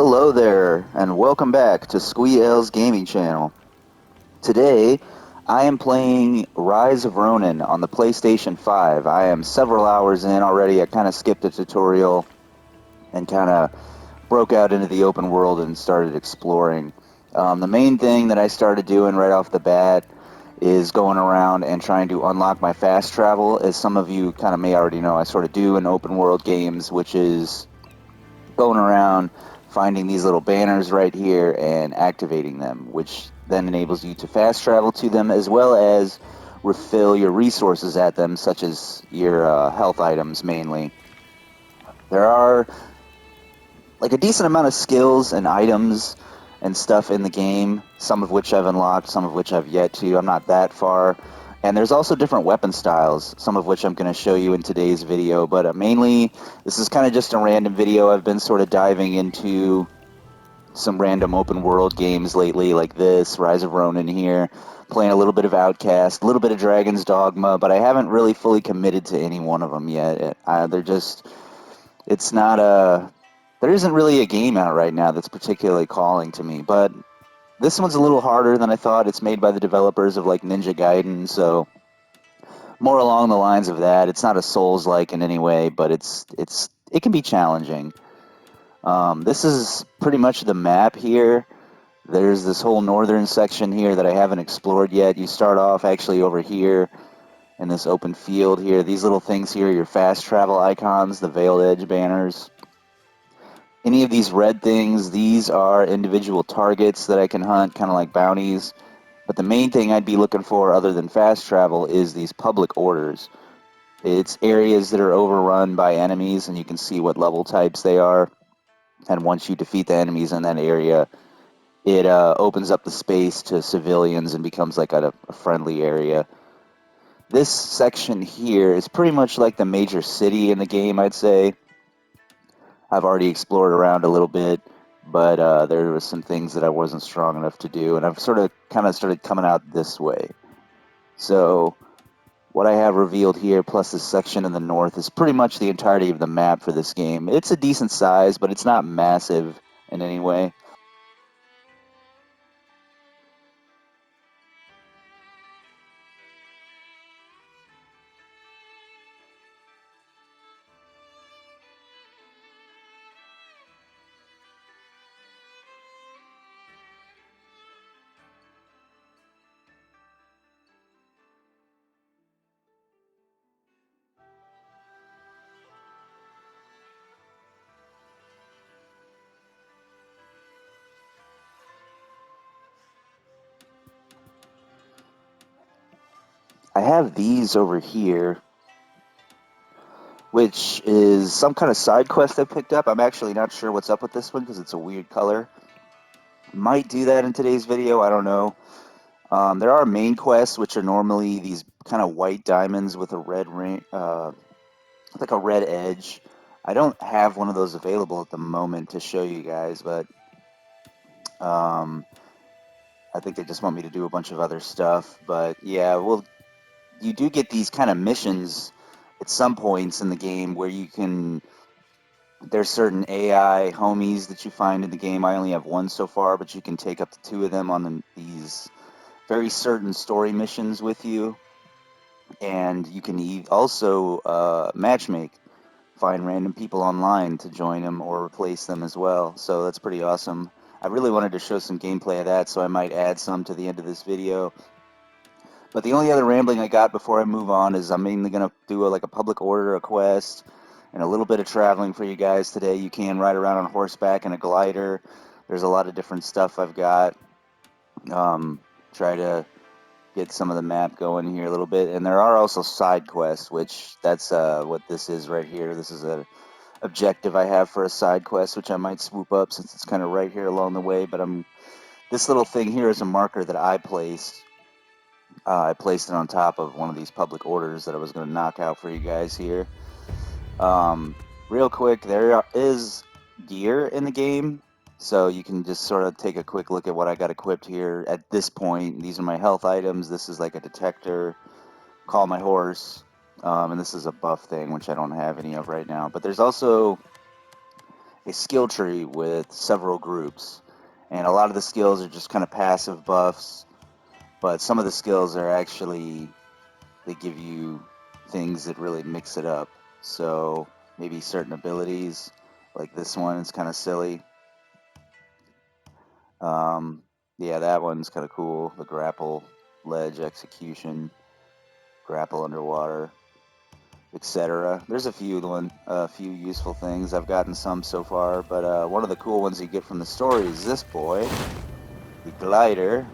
Hello there, and welcome back to Squee-El's gaming channel. Today, I am playing Rise of Ronin on the PlayStation 5. I am several hours in already. I kind of skipped a tutorial and kind of broke out into the open world and started exploring. The main thing that I started doing right off the bat is going around and trying to unlock my fast travel. As some of you kind of may already know, I sort of do in open world games, which is going around finding these little banners right here and activating them, which then enables you to fast travel to them as well as refill your resources at them, such as your health items mainly. There are like a decent amount of skills and items and stuff in the game, some of which I've unlocked, some of which I've yet to. I'm not that far. And there's also different weapon styles, some of which I'm going to show you in today's video. But mainly, this is kind of just a random video. I've been sort of diving into some random open world games lately, like this, Rise of Ronin here, playing a little bit of Outcast, a little bit of Dragon's Dogma, but I haven't really fully committed to any one of them yet. They're just, it's not a, there isn't really a game out right now that's particularly calling to me, but this one's a little harder than I thought. It's made by the developers of like Ninja Gaiden, so more along the lines of that. It's not a Souls-like in any way, but it can be challenging. This is pretty much the map here. There's this whole northern section here that I haven't explored yet. You start off actually over here in this open field here. These little things here are your fast travel icons, the Veiled Edge banners. Any of these red things, these are individual targets that I can hunt, kind of like bounties. But the main thing I'd be looking for other than fast travel is these public orders. It's areas that are overrun by enemies, and you can see what level types they are. And once you defeat the enemies in that area, it opens up the space to civilians and becomes like a friendly area. This section here is pretty much like the major city in the game, I'd say. I've already explored around a little bit, but there were some things that I wasn't strong enough to do, and I've sort of kind of started coming out this way. So what I have revealed here, plus this section in the north, is pretty much the entirety of the map for this game. It's a decent size, but it's not massive in any way. I have these over here, which is some kind of side quest I picked up. I'm actually not sure what's up with this one because it's a weird color. Might do that in today's video, I don't know. There are main quests, which are normally these kind of white diamonds with a red ring, like a red edge. I don't have one of those available at the moment to show you guys, but um, I think they just want me to do a bunch of other stuff. But yeah, well, you do get these kind of missions at some points in the game where you can. There's certain AI homies that you find in the game. I only have one so far, but you can take up to two of them on these very certain story missions with you. And you can also matchmake, find random people online to join them or replace them as well. So that's pretty awesome. I really wanted to show some gameplay of that, so I might add some to the end of this video. But the only other rambling I got before I move on is I'm mainly going to do like a public order, a quest, and a little bit of traveling for you guys today. You can ride around on horseback in a glider. There's a lot of different stuff I've got. Try to get some of the map going here a little bit. And there are also side quests, which that's what this is right here. This is a objective I have for a side quest, which I might swoop up since it's kind of right here along the way. But this little thing here is a marker that I placed. I placed it on top of one of these public orders that I was going to knock out for you guys here. Real quick, there is gear in the game, so you can just sort of take a quick look at what I got equipped here at this point. These are my health items. This is like a detector, call my horse, and this is a buff thing, which I don't have any of right now. But there's also a skill tree with several groups, and a lot of the skills are just kind of passive buffs, but some of the skills are actually, they give you things that really mix it up. So maybe certain abilities, like this one is kind of silly. Yeah, that one's kind of cool. The grapple, ledge, execution, grapple underwater, etc. There's a few useful things. I've gotten some so far, but one of the cool ones you get from the story is this boy, the glider.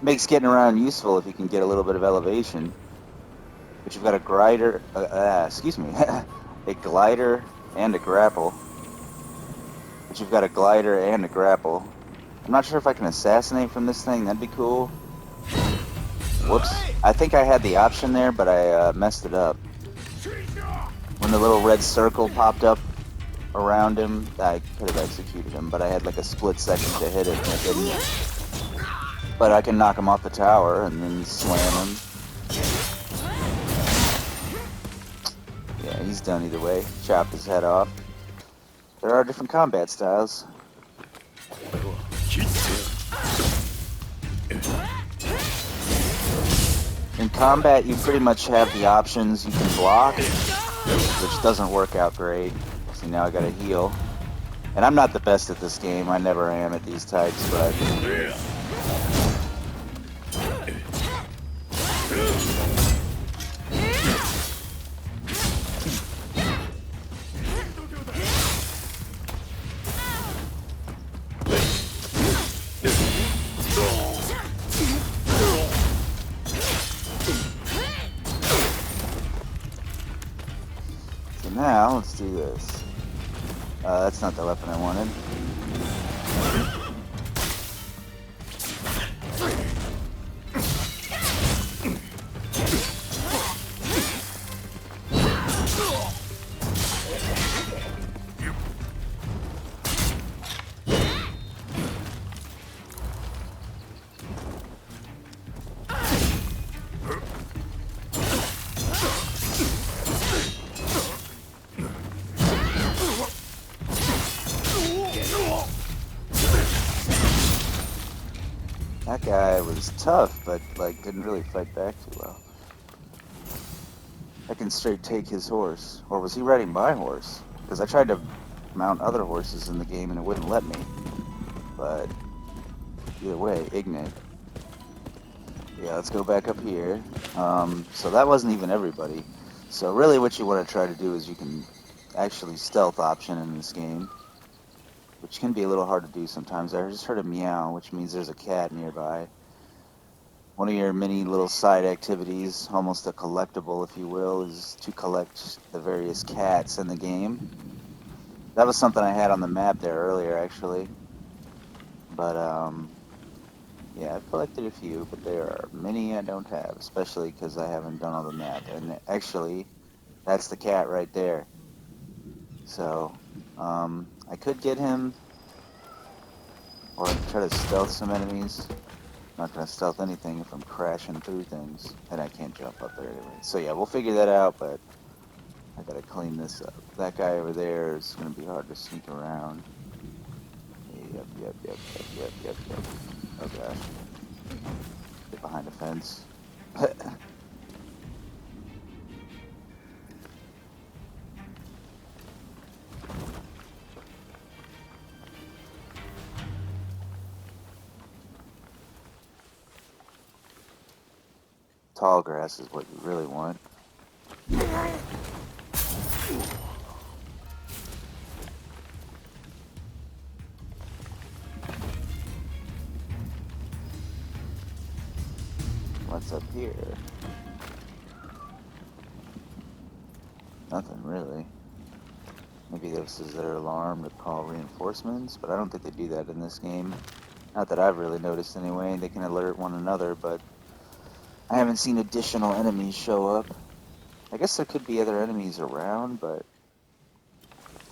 Makes getting around useful if you can get a little bit of elevation. But you've got a glider, excuse me, a glider and a grapple. But you've got a glider and a grapple. I'm not sure if I can assassinate from this thing. That'd be cool. Whoops. I think I had the option there, but I messed it up. When the little red circle popped up around him, I could have executed him, but I had like a split second to hit it and I didn't. But I can knock him off the tower and then slam him. Yeah, he's done either way. Chop his head off. There are different combat styles. In combat, you pretty much have the options. You can block, which doesn't work out great. See, now I gotta heal. And I'm not the best at this game. I never am at these types, but so now let's do this. That's not the weapon I wanted. That guy was tough, but like didn't really fight back too well. I can straight take his horse. Or was he riding my horse? Because I tried to mount other horses in the game and it wouldn't let me. But either way, Ignite. Yeah, let's go back up here. So that wasn't even everybody. So really what you want to try to do is you can actually stealth option in this game, which can be a little hard to do sometimes. I just heard a meow, which means there's a cat nearby. One of your many little side activities, almost a collectible if you will, is to collect the various cats in the game. That was something I had on the map there earlier actually. But yeah, I've collected a few, but there are many I don't have, especially because I haven't done all the map. And actually, that's the cat right there. So, I could get him, or try to stealth some enemies. I'm not gonna stealth anything if I'm crashing through things, and I can't jump up there anyway. So yeah, we'll figure that out, but I gotta clean this up. That guy over there is gonna be hard to sneak around. Yep. Oh gosh. Get behind the fence. Tall grass is what you really want. What's up here? Nothing really. Maybe this is their alarm to call reinforcements, but I don't think they do that in this game. Not that I've really noticed anyway. They can alert one another, but I haven't seen additional enemies show up. I guess there could be other enemies around, but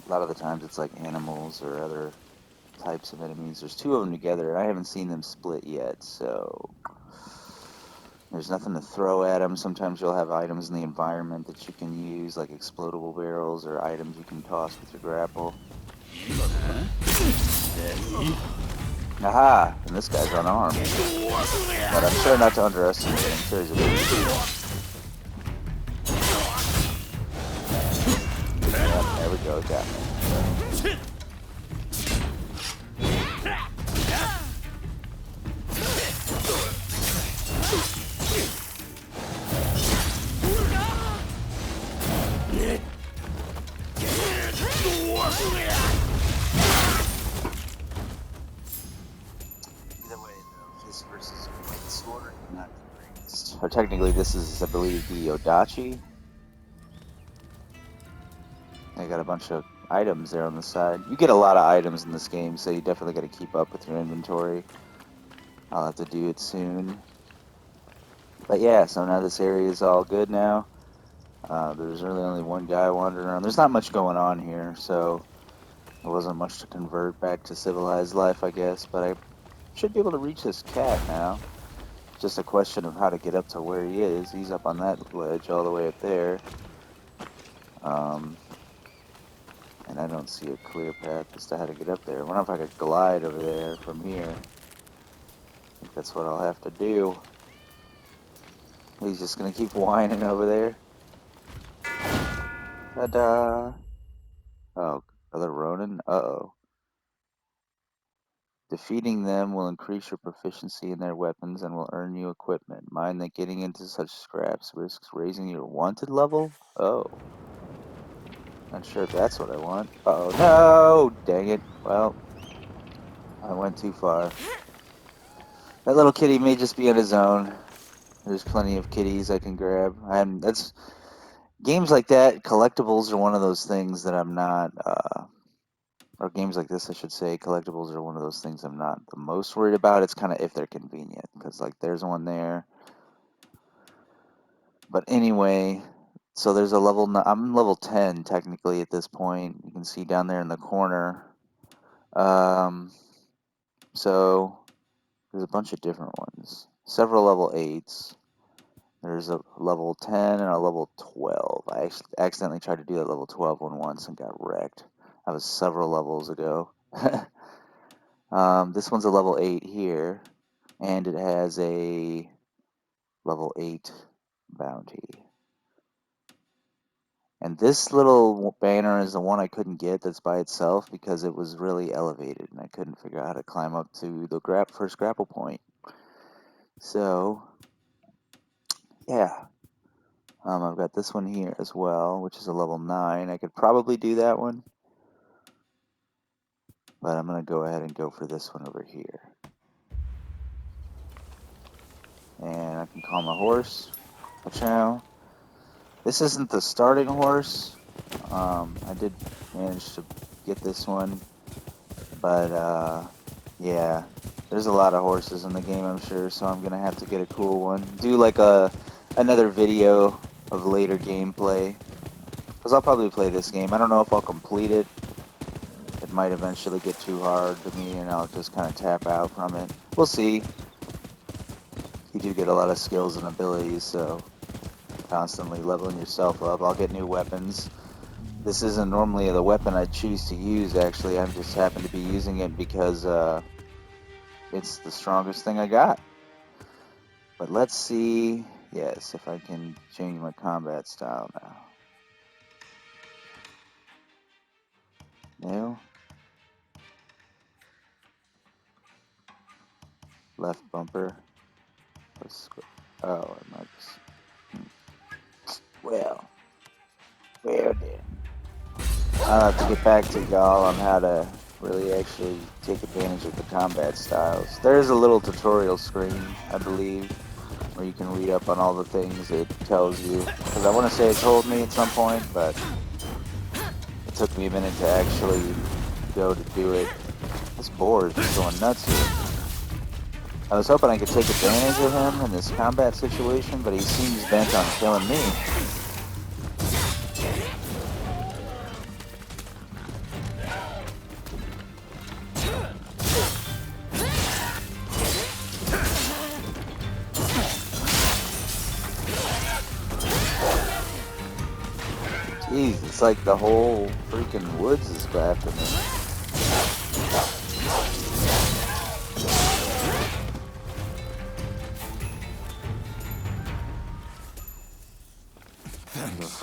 a lot of the times it's like animals or other types of enemies. There's two of them together, and I haven't seen them split yet, so there's nothing to throw at them. Sometimes you'll have items in the environment that you can use, like explodable barrels or items you can toss with your grapple. Aha! And this guy's unarmed. But I'm sure not to underestimate him. I'm sure he's a big deal. Yep, there we go, got me. Either way, though, this versus White Sword, not the greatest. Or technically, this is, I believe, the Odachi. I got a bunch of items there on the side. You get a lot of items in this game, so you definitely got to keep up with your inventory. I'll have to do it soon. But yeah, so now this area is all good now. There's really only one guy wandering around. There's not much going on here, so there wasn't much to convert back to civilized life, I guess. But I should be able to reach this cat now. Just a question of how to get up to where he is. He's up on that ledge all the way up there. And I don't see a clear path as to how to get up there. I wonder if I could glide over there from here. I think that's what I'll have to do. He's just gonna keep whining over there. Ta-da! Oh, other Ronin? Uh-oh. Defeating them will increase your proficiency in their weapons and will earn you equipment. Mind that getting into such scraps risks raising your wanted level? Oh. Not sure if that's what I want. Uh-oh, no! Dang it. Well, I went too far. That little kitty may just be on his own. There's plenty of kitties I can grab. That's games like that. Collectibles are one of those things that I'm not. Or games like this, I should say. Collectibles are one of those things I'm not the most worried about. It's kind of if they're convenient, because like there's one there. But anyway, so there's a level. I'm level 10 technically at this point. You can see down there in the corner. So there's a bunch of different ones. Several level 8s. There's a level 10 and a level 12. I actually accidentally tried to do that level 12 one once and got wrecked. That was several levels ago. This one's a level 8 here, and it has a level 8 bounty. And this little banner is the one I couldn't get that's by itself because it was really elevated, and I couldn't figure out how to climb up to the first grapple point. So, yeah. I've got this one here as well, which is a level 9. I could probably do that one, but I'm going to go ahead and go for this one over here. And I can call my horse. Pachow. This isn't the starting horse. I did manage to get this one, but yeah, there's a lot of horses in the game, I'm sure, so I'm going to have to get a cool one. Do like another video of later gameplay, because I'll probably play this game. I don't know if I'll complete it. It might eventually get too hard to me and I'll just kind of tap out from it. We'll see. You do get a lot of skills and abilities, so constantly leveling yourself up. I'll get new weapons. This isn't normally the weapon I choose to use, actually. I just happen to be using it because it's the strongest thing I got. But let's see, yes, if I can change my combat style now. No. Left bumper. Oh, I might just... Well then. I'll have to get back to y'all on how to really actually take advantage of the combat styles. There's a little tutorial screen, I believe, where you can read up on all the things it tells you. Because I want to say it told me at some point, but it took me a minute to actually go to do it. This boar is just going nuts here. I was hoping I could take advantage of him in this combat situation, but he seems bent on killing me. Jeez, it's like the whole freaking woods is after me.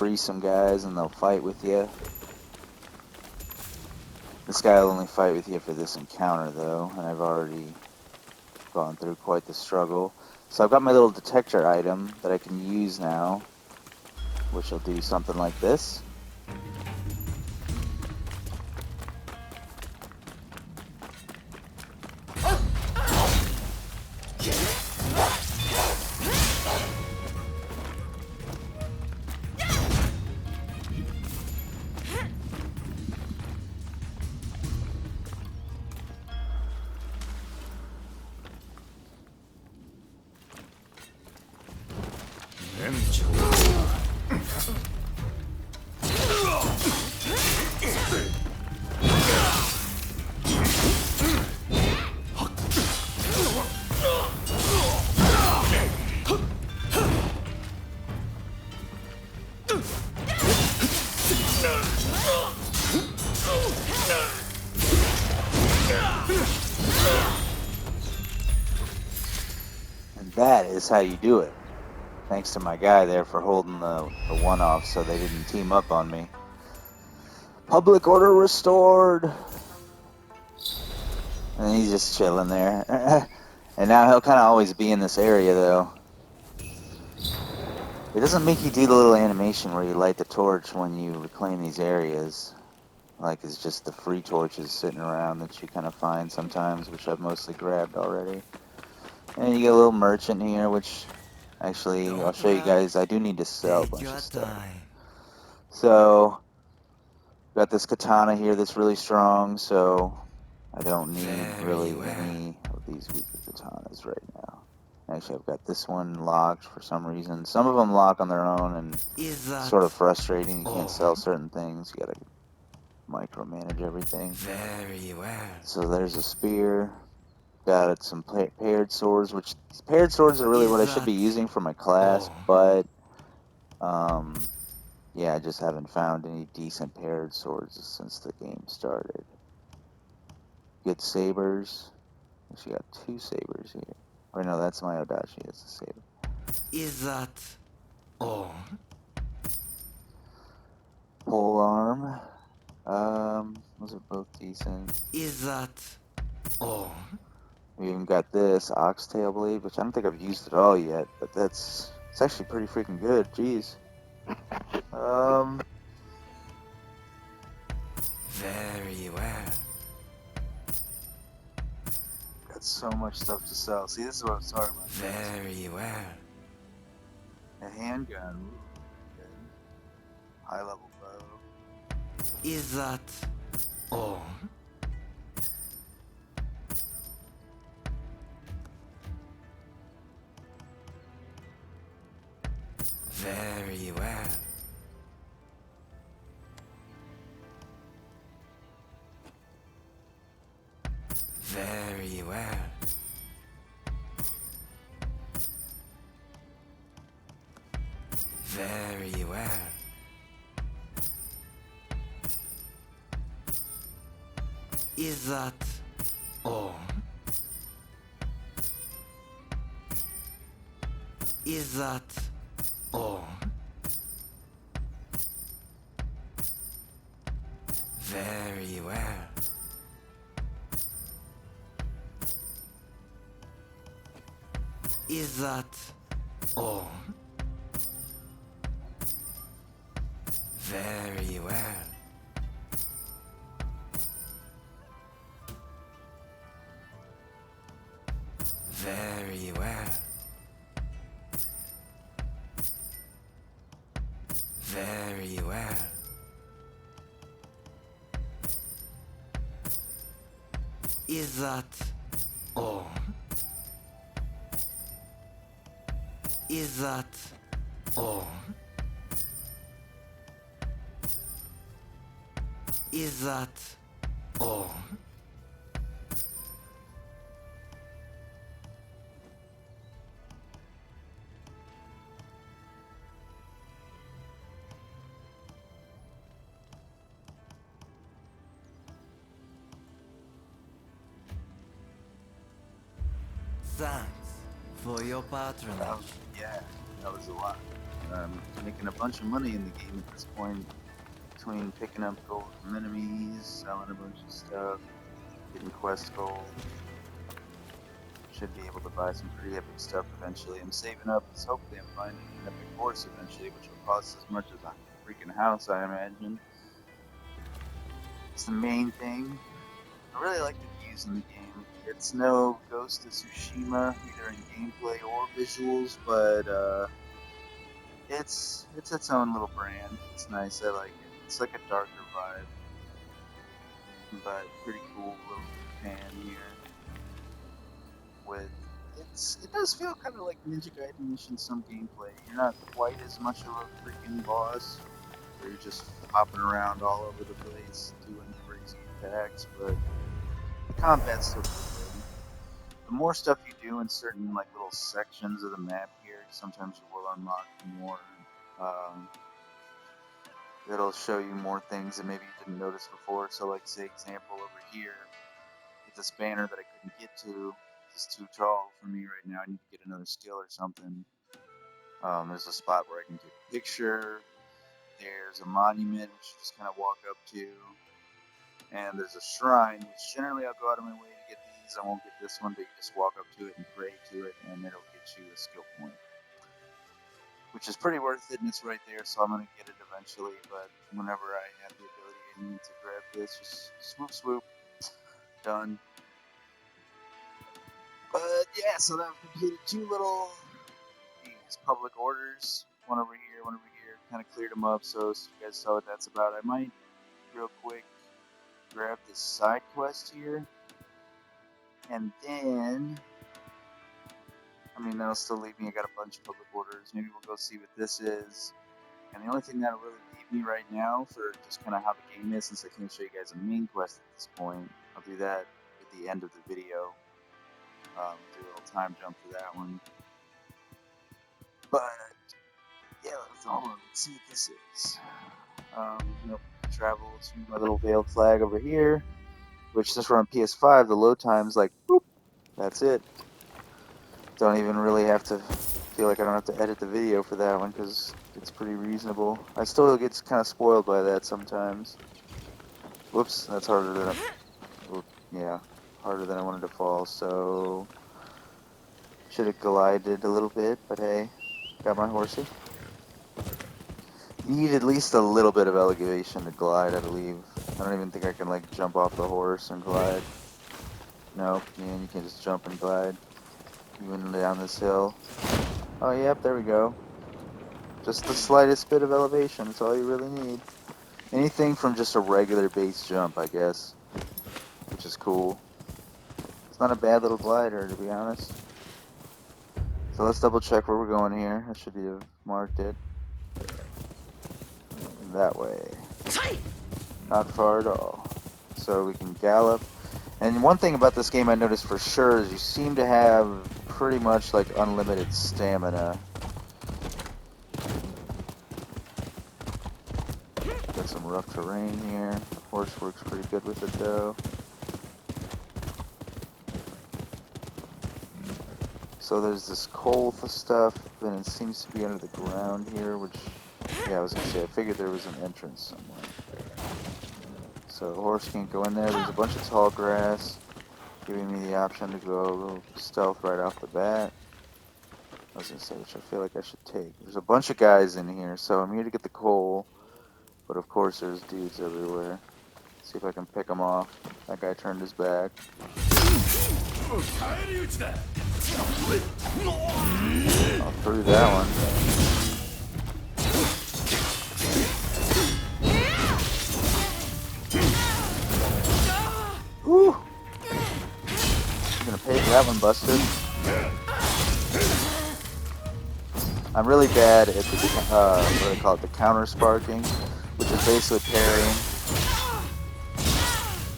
free some guys and they'll fight with you. This guy will only fight with you for this encounter though, and I've already gone through quite the struggle. So I've got my little detector item that I can use now, which will do something like this. And that is how you do it. Thanks to my guy there for holding the one off so they didn't team up on me. Public order restored. And he's just chilling there. And now he'll kind of always be in this area though. It doesn't make you do the little animation where you light the torch when you reclaim these areas. Like it's just the free torches sitting around that you kind of find sometimes, which I've mostly grabbed already. And you get a little merchant here, which actually I'll show you guys. I do need to sell a bunch of stuff. So got this katana here that's really strong, so I don't need really any of these weaker katanas right now. Actually, I've got this one locked for some reason. Some of them lock on their own, and it's sort of frustrating. You can't sell certain things. You gotta micromanage everything. Very well. So there's a spear. Got some paired swords, which paired swords are really what I should be using for my class, but yeah, I just haven't found any decent paired swords since the game started. Good sabers. Actually got 2 sabers here. Or no, that's my Odachi, that's a saber. Is that all? Pole arm. Those are both decent. Is that all? We even got this oxtail blade, which I don't think I've used at all yet, but it's actually pretty freaking good. Jeez. Very well. Got so much stuff to sell. See, this is what I was talking about. Very well. A handgun. Ooh, good. High level bow. Is that all? Very well. Very well. Very well. Is that all? Is that all? Very well. Is that all? Very well. Very well. Very well. Is that all? Is that all? Is that all? Thanks for your patronage. Yeah, that was a lot. making a bunch of money in the game at this point, between picking up gold from enemies, selling a bunch of stuff, getting quest gold. Should be able to buy some pretty epic stuff eventually. I'm saving up because hopefully I'm finding an epic horse eventually, which will cost as much as a freaking house, I imagine. It's the main thing. I really like the views in the game. It's no Ghost of Tsushima, either in gameplay or visuals, but it's its own little brand. It's nice. I like it. It's like a darker vibe, but pretty cool little Japan here. With it does feel kind of like Ninja Gaiden-ish in some gameplay. You're not quite as much of a freaking boss, where you're just hopping around all over the place doing crazy attacks, but the combat's still pretty good. The more stuff you do in certain like little sections of the map here, sometimes you will unlock more. Um, it'll show you more things that maybe you didn't notice before. So, like, say example over here, it's this banner that I couldn't get to. It's too tall for me right now. I need to get another skill or something. There's a spot where I can take a picture. There's a monument which you just kind of walk up to, and there's a shrine which generally I'll go out of my way to get these. I won't get this one, but you just walk up to it and pray to it, and it'll get you a skill point, which is pretty worth it, and it's right there, so I'm gonna get it eventually. But whenever I have the ability I need to grab this, just swoop swoop, done. But yeah, so that I've completed two little these public orders, one over here, one over here. Kind of cleared them up, so you guys saw what that's about. I might real quick grab this side quest here, and then I mean that'll still leave me. I got a bunch of public orders. Maybe we'll go see what this is. And the only thing that'll really leave me right now for just kind of how the game is, since I can't show you guys a main quest at this point, I'll do that at the end of the video. Do a little time jump for that one. But yeah, let's see what this is. Travel to my little veiled flag over here, which since we're on PS5, the load time's like, boop, that's it. Don't even really have to feel like I don't have to edit the video for that one because it's pretty reasonable. I still get kind of spoiled by that sometimes. Whoops, that's harder than harder than I wanted to fall. So should have glided a little bit, but hey, got my horsey. You need at least a little bit of elevation to glide, I believe. I don't even think I can like jump off the horse and glide. No, man, you can just jump and glide. Even down this hill. Oh, yep, there we go. Just the slightest bit of elevation, that's all you really need. Anything from just a regular base jump, I guess. Which is cool. It's not a bad little glider, to be honest. So let's double check where we're going here. I should have marked it. That way. Not far at all. So we can gallop. And one thing about this game I noticed for sure is you seem to have pretty much like unlimited stamina. Got some rough terrain here. The horse works pretty good with it though. So there's this coal stuff, and it seems to be under the ground here, which, yeah, I was gonna say, I figured there was an entrance somewhere. So the horse can't go in there. There's a bunch of tall grass, giving me the option to go a little stealth right off the bat. I was gonna say, which I feel like I should take. There's a bunch of guys in here, so I'm here to get the coal, but of course there's dudes everywhere. See if I can pick them off. That guy turned his back. I'll through that one. Woo! I'm gonna pay for that one, Buster. I'm really bad at the, what do they call it, the counter sparking, which is basically parrying.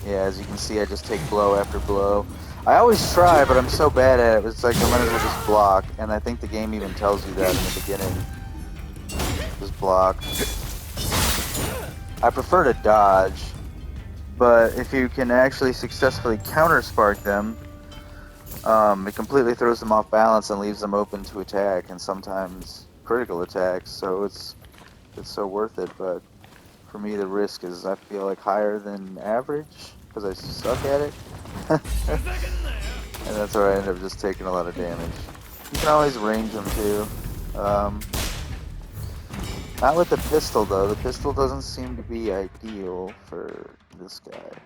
Yeah, as you can see, I just take blow after blow. I always try, but I'm so bad at it, it's like I might as well just block, and I think the game even tells you that in the beginning. Just block. I prefer to dodge, but if you can actually successfully counter spark them, it completely throws them off balance and leaves them open to attack, and sometimes critical attacks, so it's so worth it. But for me, the risk is I feel like higher than average because I suck at it, and that's where I end up just taking a lot of damage. You can always range them too. Not with the pistol though. The pistol doesn't seem to be ideal for this guy.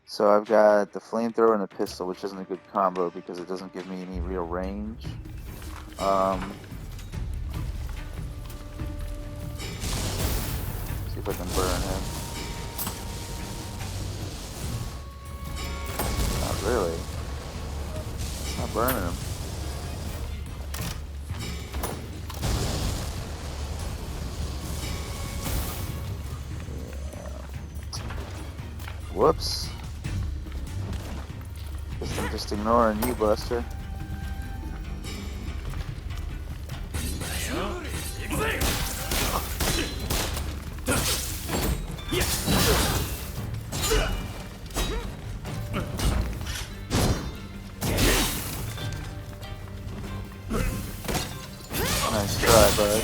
So I've got the flamethrower and the pistol, which isn't a good combo because it doesn't give me any real range. See if I can burn him. Not really. It's not burning him. Yeah. Whoops. Guess I'm just ignoring you, Buster. Nice try, bud.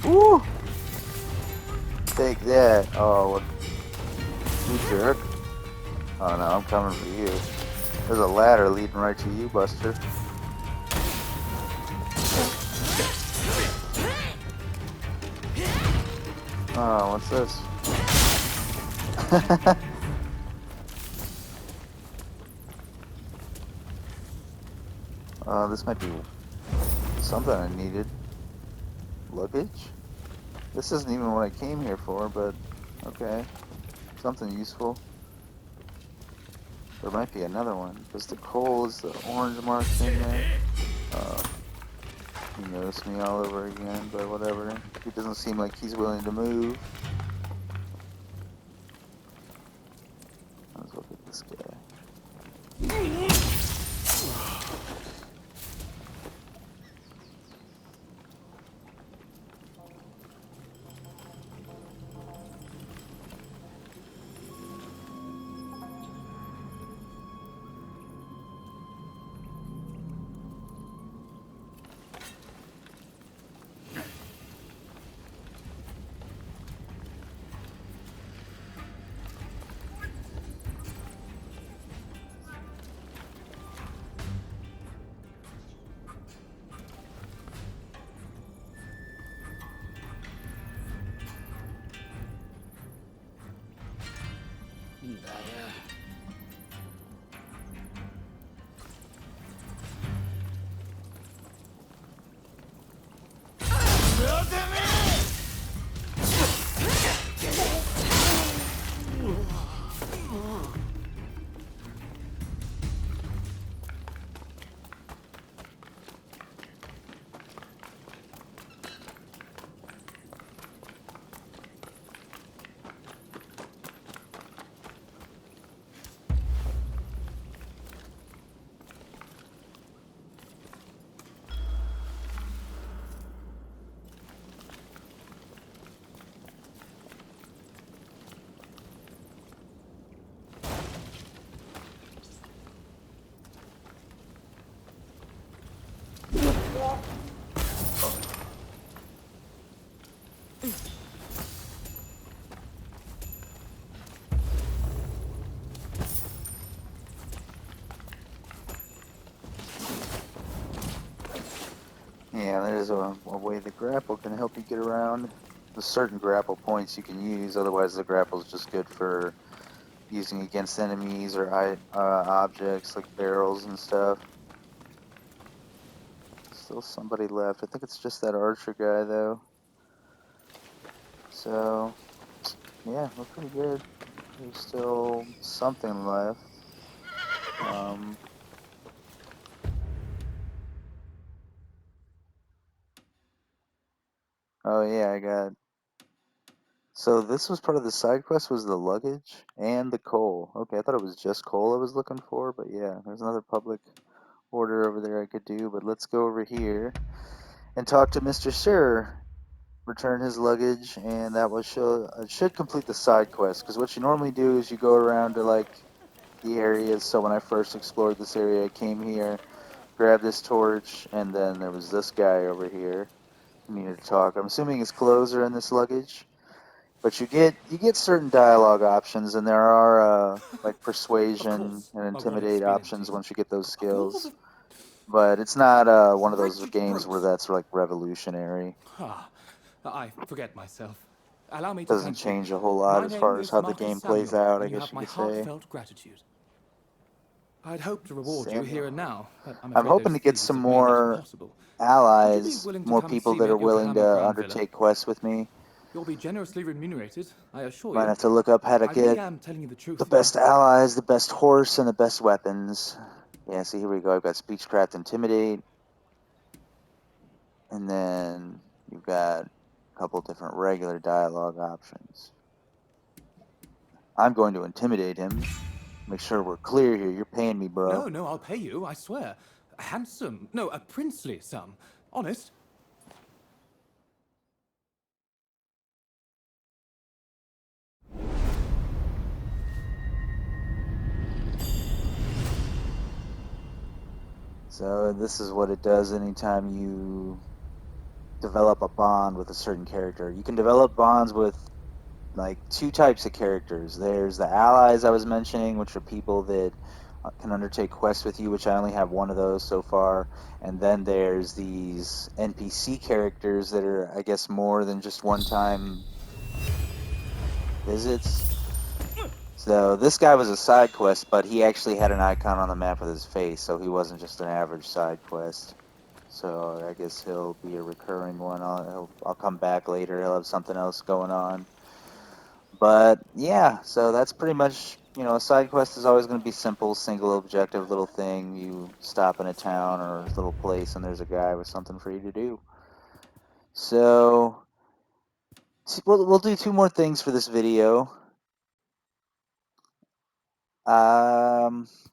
Woo! Take that. Oh, what? You jerk. Oh no, I'm coming for you. There's a ladder leading right to you, Buster. Oh, what's this? This might be something I needed. Luggage? This isn't even what I came here for, but okay. Something useful. There might be another one, because the coal is the orange mark thing there. He noticed me all over again, but whatever. He doesn't seem like he's willing to move. Let's look at this guy. Yeah, there's a way the grapple can help you get around. There's certain grapple points you can use, otherwise the grapple is just good for using against enemies or objects like barrels and stuff. Still somebody left. I think it's just that archer guy though. So, yeah, we're pretty good. There's still something left. Oh yeah, I got. So this was part of the side quest, was the luggage and the coal. Okay, I thought it was just coal I was looking for, but yeah, there's another public order over there I could do. But let's go over here and talk to Mr. Sir. Return his luggage, and that will show. It should complete the side quest, because what you normally do is you go around to like the area. So when I first explored this area, I came here, grabbed this torch, and then there was this guy over here who needed to talk. I'm assuming his clothes are in this luggage. But you get certain dialogue options, and there are like Of persuasion course, and my word intimidate experienced options team. once you get those All skills. the But it's not one of those wretched games where brutes. that's like revolutionary. Ah, I forget myself. Allow me to Doesn't thank you. change a whole lot My as name far as is how the Master game plays Samuel, out, I and you guess have you my could say. heartfelt gratitude. I'd hoped to reward you here Samuel. and now, but I'm I'm afraid hoping those to get some thieves have made that more impossible. Would you be allies, willing to more come and people see that me are at willing Yokohama to Crown Villa? undertake quests with me. You'll be generously remunerated, I assure Might you. have to look up how to I really get am telling you the the truth, though. best allies, the best horse, and the best weapons. Yeah, see, here we go. I've got Speechcraft Intimidate. And then you've got a couple different regular dialogue options. I'm going to intimidate him. Make sure we're clear here. You're paying me, bro. No, I'll pay you, I swear. A handsome, no, a princely sum. Honest. So this is what it does anytime you develop a bond with a certain character. You can develop bonds with like two types of characters. There's the allies I was mentioning, which are people that can undertake quests with you, which I only have one of those so far. And then there's these NPC characters that are, I guess, more than just one-time visits. So this guy was a side quest, but he actually had an icon on the map with his face, so he wasn't just an average side quest. So I guess he'll be a recurring one. I'll come back later. He'll have something else going on. But yeah, so that's pretty much, a side quest is always going to be simple, single objective little thing. You stop in a town or a little place and there's a guy with something for you to do. So we'll do two more things for this video.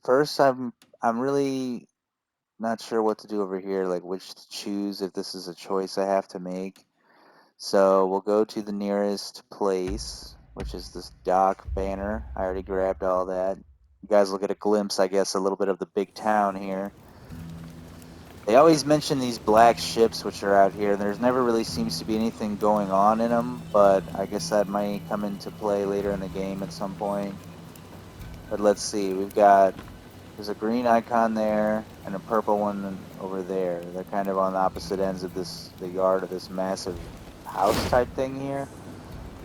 First, I'm really not sure what to do over here, like which to choose, if this is a choice I have to make. So we'll go to the nearest place, which is this dock banner. I already grabbed all that. You guys will get a glimpse, I guess, a little bit of the big town here. They always mention these black ships which are out here. There's never really seems to be anything going on in them, but I guess that might come into play later in the game at some point. But let's see, there's a green icon there and a purple one over there. They're kind of on the opposite ends of the yard of this massive house type thing here.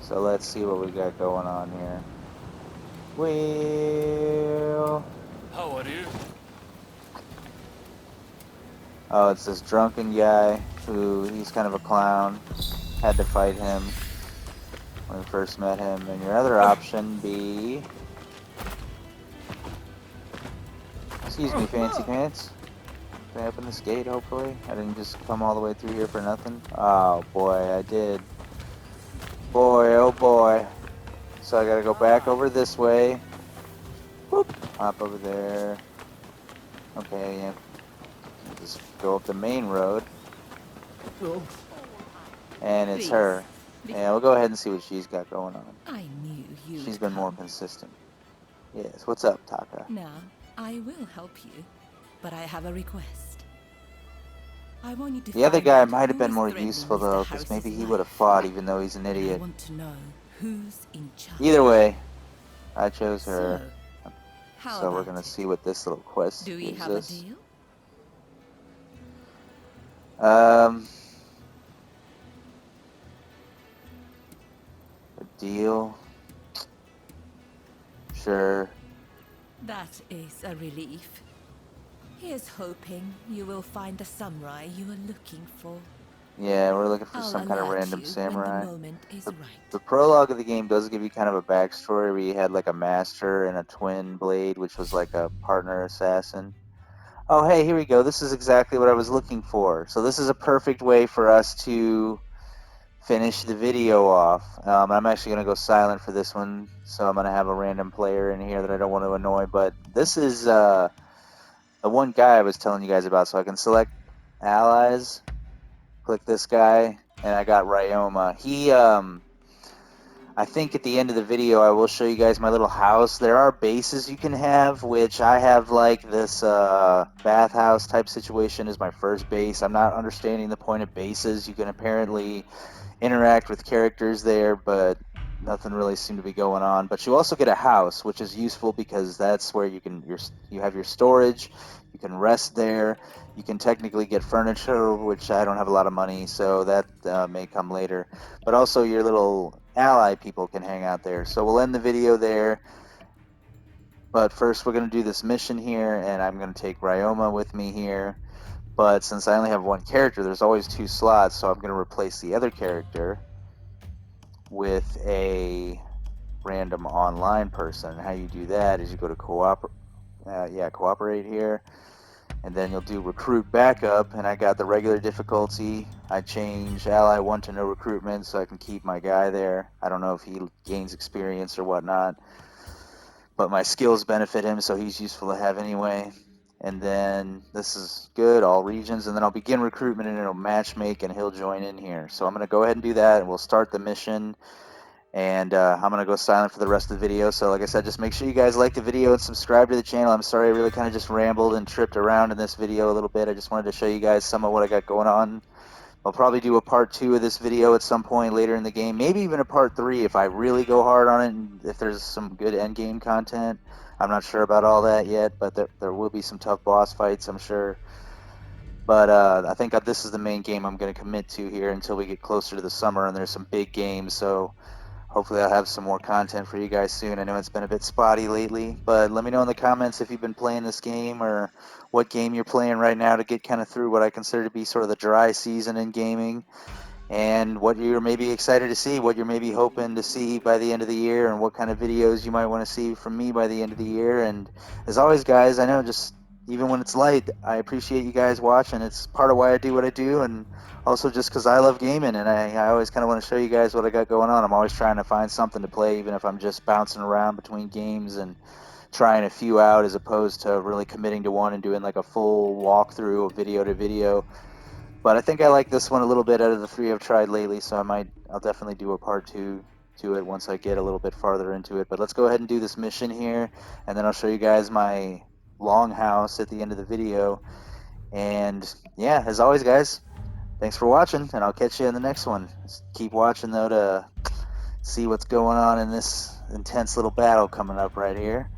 So let's see what we got going on here. Well, How are you? oh, it's this drunken guy he's kind of a clown. Had to fight him when we first met him. And your other option be, excuse me, fancy pants. Can I open this gate, hopefully? I didn't just come all the way through here for nothing. Oh boy, I did. Boy, oh boy. So I gotta go back over this way. Whoop, hop over there. Okay, yeah. Just go up the main road. Oh, And it's Please, her. Yeah, we'll go ahead and see what she's got going on. I knew you'd She's been more come. consistent. Yes, what's up, Taka? Now, I will help you, but I have a request. I want you to The other find guy out might have who been is more threatening useful, Mr. though, because Harris's maybe he life. would have fought, even though he's an And I idiot. want to know who's in charge. Either way, I chose her. So, how So we're about gonna it? see what this little quest Do we gives have a us. deal? A deal? Sure. That is a relief. Here's hoping you will find the samurai you are looking for. Yeah, we're looking for I'll some kind of alert random you when the samurai. moment is The, right. the prologue of the game does give you kind of a backstory where you had like a master and a twin blade, which was like a partner assassin. Oh, hey, here we go. This is exactly what I was looking for. So this is a perfect way for us to finish the video off. I'm actually going to go silent for this one, so I'm going to have a random player in here that I don't want to annoy. But this is the one guy I was telling you guys about, so I can select allies, click this guy, and I got Ryoma. I think at the end of the video I will show you guys my little house. There are bases you can have, which I have like this bathhouse type situation is my first base. I'm not understanding the point of bases. You can apparently interact with characters there, but nothing really seemed to be going on. But you also get a house, which is useful because that's where you have your storage. You can rest there. You can technically get furniture, which I don't have a lot of money, so that may come later. But also your little ally people can hang out there. So we'll end the video there. But first we're going to do this mission here, and I'm going to take Ryoma with me here. But since I only have one character, there's always 2 slots, so I'm going to replace the other character with a random online person. How you do that is you go to cooperate here, and then you'll do recruit backup, and I got the regular difficulty. I change ally 1 to no recruitment so I can keep my guy there. I don't know if he gains experience or whatnot, but my skills benefit him, so he's useful to have anyway. And then this is good, all regions, and then I'll begin recruitment and it'll matchmake and he'll join in here. So I'm going to go ahead and do that, and we'll start the mission. And I'm going to go silent for the rest of the video. So like I said, just make sure you guys like the video and subscribe to the channel. I'm sorry I really kind of just rambled and tripped around in this video a little bit. I just wanted to show you guys some of what I got going on. I'll probably do a part 2 of this video at some point later in the game. Maybe even a part 3 if I really go hard on it and if there's some good end game content. I'm not sure about all that yet, but there will be some tough boss fights, I'm sure. But I think this is the main game I'm going to commit to here until we get closer to the summer and there's some big games. So hopefully I'll have some more content for you guys soon. I know it's been a bit spotty lately, but let me know in the comments if you've been playing this game or what game you're playing right now to get kind of through what I consider to be sort of the dry season in gaming, and what you're maybe excited to see, what you're maybe hoping to see by the end of the year, and what kind of videos you might want to see from me by the end of the year. And as always, guys, I know just even when it's light, I appreciate you guys watching. It's part of why I do what I do, and also just because I love gaming, and I always kind of want to show you guys what I got going on. I'm always trying to find something to play, even if I'm just bouncing around between games and trying a few out as opposed to really committing to one and doing like a full walkthrough of video to video. But I think I like this one a little bit out of the 3 I've tried lately, so I'll definitely do a part 2 to it once I get a little bit farther into it. But let's go ahead and do this mission here, and then I'll show you guys my longhouse at the end of the video. And yeah, as always, guys, thanks for watching, and I'll catch you in the next one. Just keep watching though to see what's going on in this intense little battle coming up right here.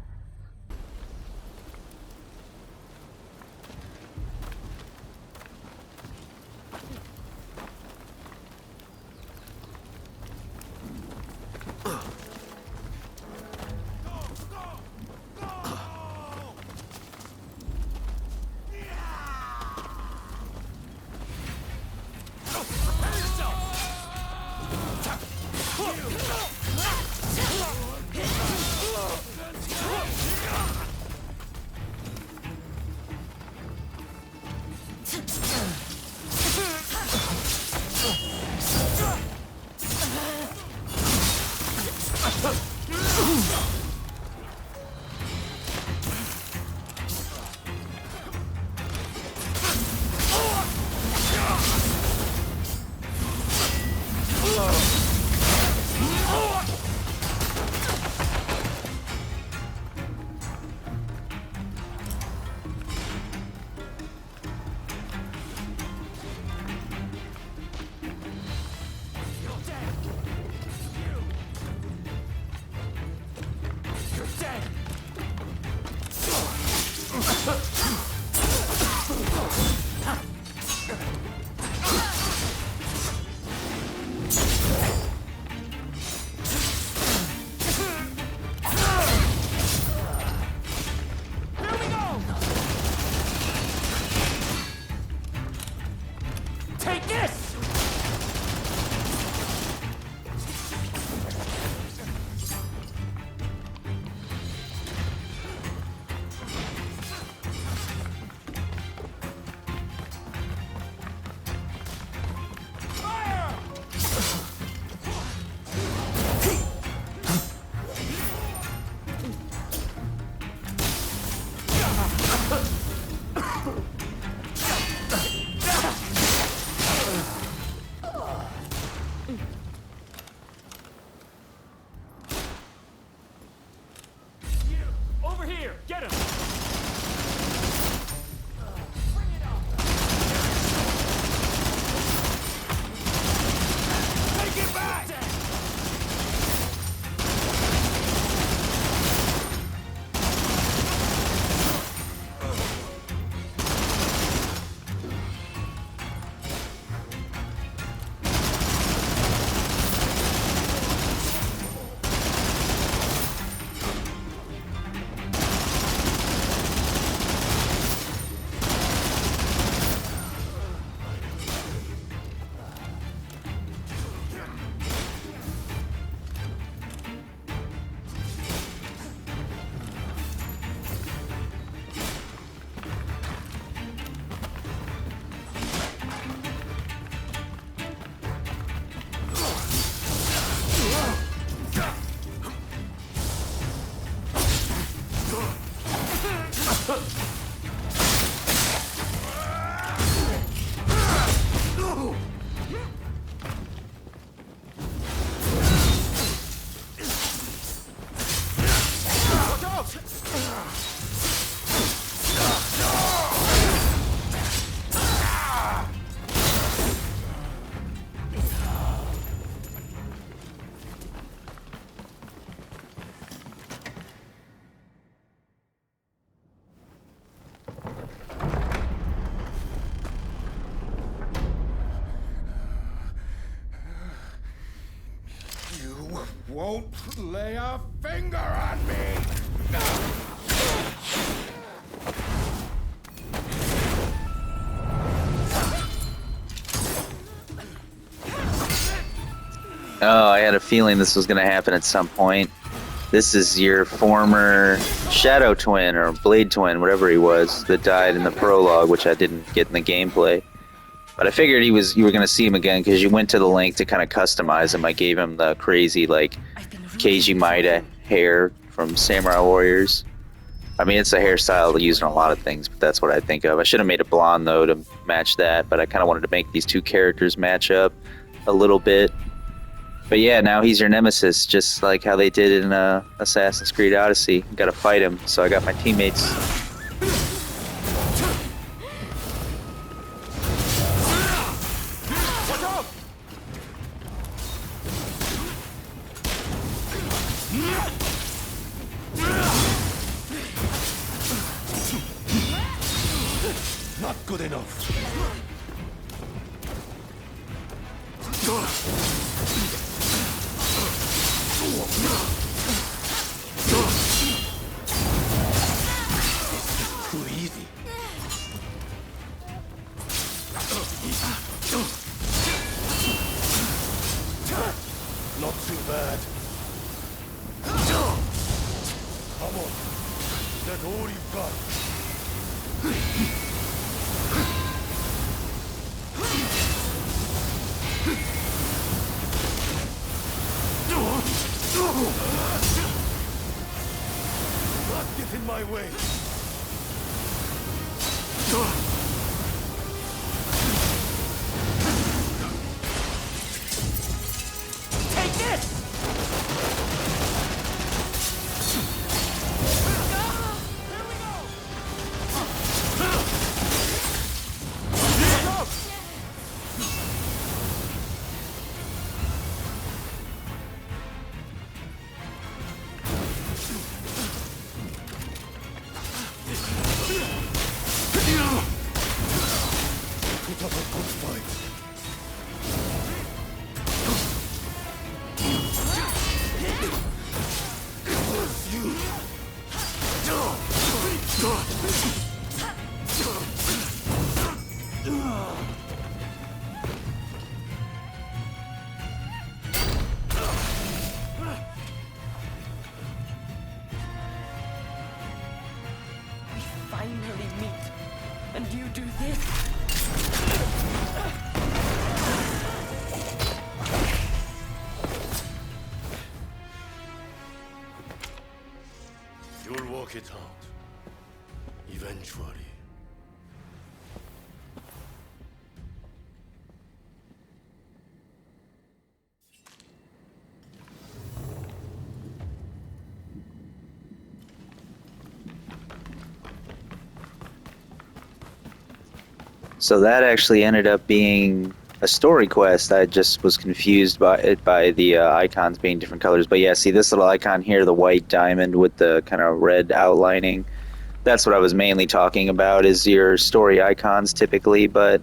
won't lay a finger on me! Oh, I had a feeling this was going to happen at some point. This is your former Shadow Twin, or Blade Twin, whatever he was, that died in the prologue, which I didn't get in the gameplay. But I figured you were going to see him again, because you went to the length to kind of customize him. I gave him the crazy, like, Keiji Maeda hair from Samurai Warriors. I mean, it's a hairstyle they use in a lot of things, but that's what I think of. I should have made it blonde, though, to match that, but I kind of wanted to make these two characters match up a little bit. But yeah, now he's your nemesis, just like how they did in Assassin's Creed Odyssey. You gotta fight him, so I got my teammates. Not good enough. Too easy. Not too bad. Come on. That's all you've got. Not get in my way. Take this! Put up a good fight. We finally meet, and you do this? You'll work it out. Eventually. So that actually ended up being a story quest. I just was confused by it, by the icons being different colors. But yeah, see this little icon here, the white diamond with the kind of red outlining. That's what I was mainly talking about, is your story icons typically. But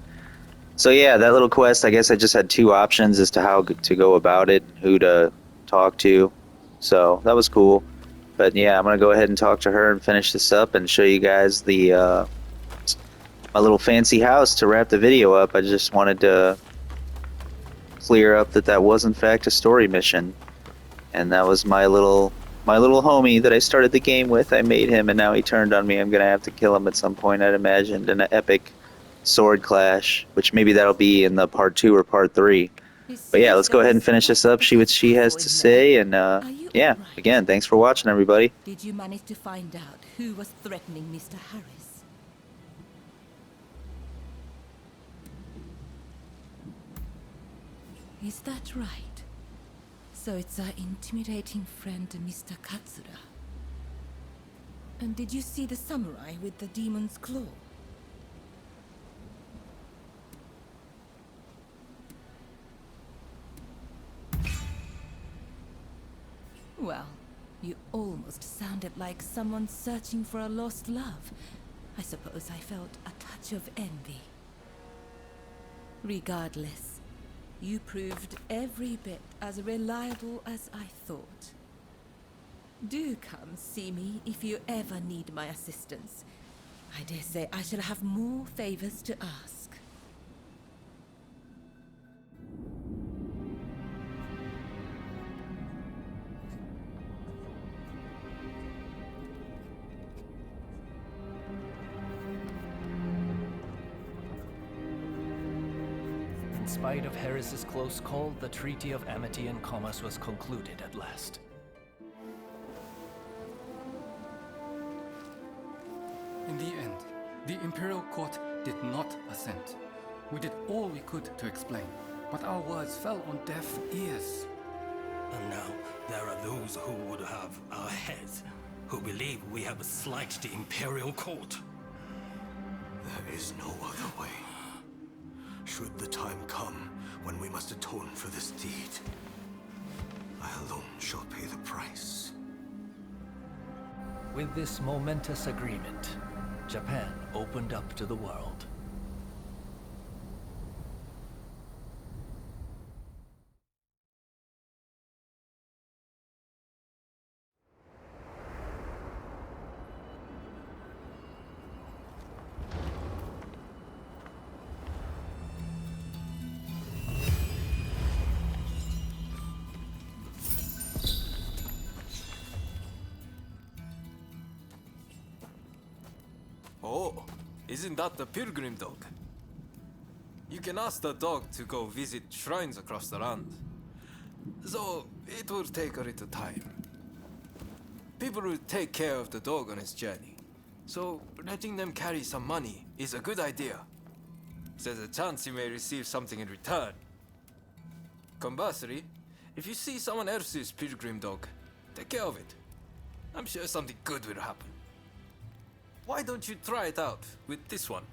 so yeah, that little quest, I guess I just had two options as to how to go about it, who to talk to. So that was cool. But yeah, I'm gonna go ahead and talk to her and finish this up and show you guys the my little fancy house to wrap the video up. I just wanted to clear up that was in fact a story mission, and that was my little homie that I started the game with. I made him, and now he turned on me. I'm gonna have to kill him at some point, I'd imagine, in an epic sword clash, which maybe that'll be in the part 2 or part 3. But yeah, let's go ahead and finish this up, see what she has to say, and yeah, again, thanks for watching, everybody. Did you manage to find out who was threatening Mr. Harris? Is that right? So it's our intimidating friend, Mr. Katsura. And did you see the samurai with the demon's claw? Well, you almost sounded like someone searching for a lost love. I suppose I felt a touch of envy. Regardless, You proved every bit as reliable as I thought. Do come see me if you ever need my assistance. I dare say I shall have more favors to ask. In spite of Harris's close call, the Treaty of Amity and Commerce was concluded at last. In the end, the Imperial Court did not assent. We did all we could to explain, but our words fell on deaf ears. And now there are those who would have our heads, who believe we have slighted the Imperial Court. There is no other way. Should the time come when we must atone for this deed, I alone shall pay the price. With this momentous agreement, Japan opened up to the world. Oh, isn't that the pilgrim dog? You can ask the dog to go visit shrines across the land. Though it will take a little time. People will take care of the dog on its journey. So letting them carry some money is a good idea. There's a chance you may receive something in return. Conversely, if you see someone else's pilgrim dog, take care of it. I'm sure something good will happen. Why don't you try it out with this one?